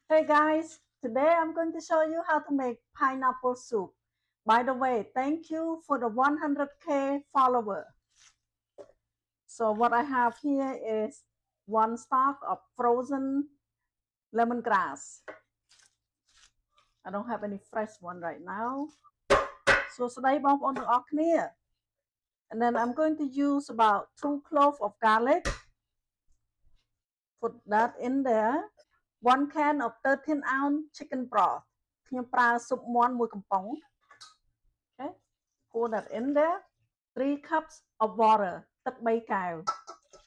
Hey guys, today I'm going to show you how to make pineapple soup. By the way, thank you for the 100k follower. So what I have here is one stalk of frozen lemongrass. I don't have any fresh one right now. So ស្ដីបងប្អូនទាំងអស់គ្នា And then I'm going to use about 2 cloves of garlic. Put that in there. 1 can of 13-ounce chicken broth. ខ្ញុំប្រើស៊ុបមាន់មួយកំប៉ុង Okay, pour that in there. 3 cups of water ទឹក3កែវ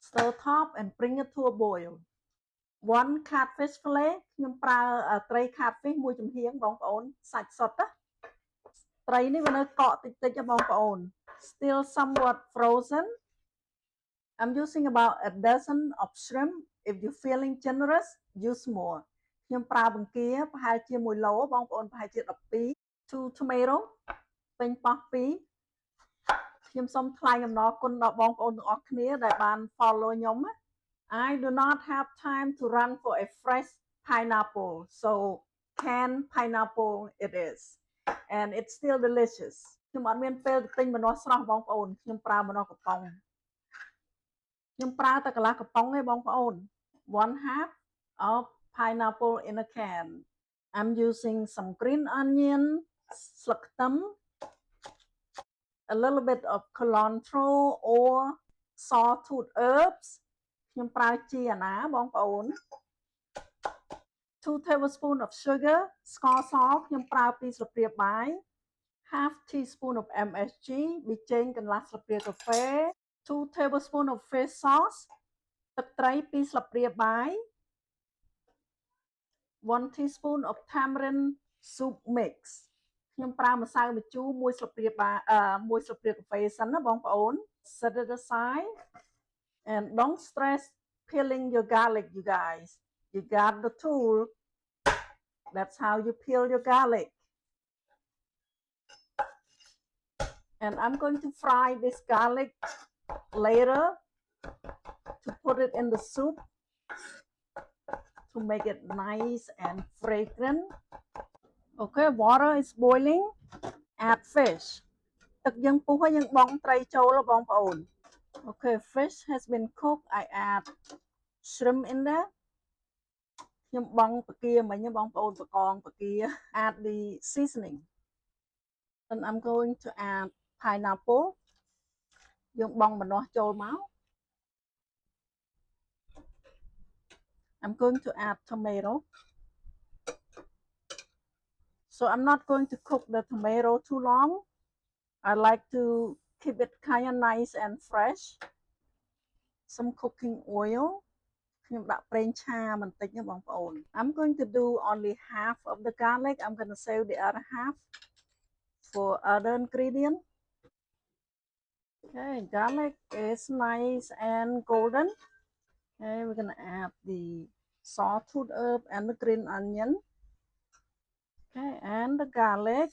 Stir top and bring it to a boil. 1 catfish fillet ខ្ញុំប្រើត្រី catfish មួយចំហៀងបងប្អូនសាច់សុទ្ធណាត្រីនេះវានៅកកតិចតិចបងប្អូន Still somewhat frozen. I'm using about a dozen of shrimp. If you're feeling generous, use more. ខ្ញុំប្រើបង្គាប្រហែលជា1ឡូបងប្អូនប្រហែលជា12 2 tomato ពេញប៉ោះ2ខ្ញុំសូមថ្លែងអំណរគុណដល់បងប្អូនទាំងអស់គ្នាដែលបាន follow ខ្ញុំ I do not have time to run for a fresh pineapple, so canned pineapple it is, and it's still delicious. ខ្ញុំអត់មានពេលទៅទិញម្នាស់ស្រស់បងប្អូនខ្ញុំប្រើម្នាស់កំប៉ុងខ្ញុំប្រើតែកន្លះកំប៉ុងទេបងប្អូន one half of pineapple in a can. I'm using some green onion ស្លឹកខ្ទឹម a little bit of cilantro or sawtooth herbs ខ្ញុំប្រើជាអាណាបងប្អូន 2 tablespoons of sugar ស្ករសខ្ញុំប្រើ2ស្លាបព្រាបាយ half teaspoon of MSG ប៊ីចេងកន្លះស្លាបព្រាកាហ្វេ 2 tablespoons of fish sauce ទឹកត្រី2ស្លាបព្រាបាយ 1 teaspoon of tamarind soup mix ខ្ញុំប្រើម្សៅម្ជូរ1ស្លាបព្រាបាយ1ស្លាបព្រាកាហ្វេសិនណាបងប្អូន set it aside and don't stress peeling your garlic, you guys. You got the tool. That's how you peel your garlic. And I'm going to fry this garlic later to put it in the soup to make it nice and fragrant. Okay, water is boiling. Add fish. ទឹកយើងពុះហើយយើងបង់ត្រីចូលបងប្អូន Okay, fish has been cooked. I add shrimp in there. ខ្ញុំបង់បកាមិញបងប្អូនបកងបកា add the seasoning. Then I'm going to add pineapple. យើងបង់ម្នាស់ចូលមក I'm going to add tomato. So I'm not going to cook the tomato too long. I like to keep it kind of nice and fresh. Some cooking oil. ខ្ញុំដាក់ប្រេងឆាបន្តិចណាបងប្អូន I'm going to do only half of the garlic. I'm going to save the other half for other ingredient. Okay, garlic is nice and golden. Okay, we're going to add the sawtooth herb and the green onion. Okay, and the garlic.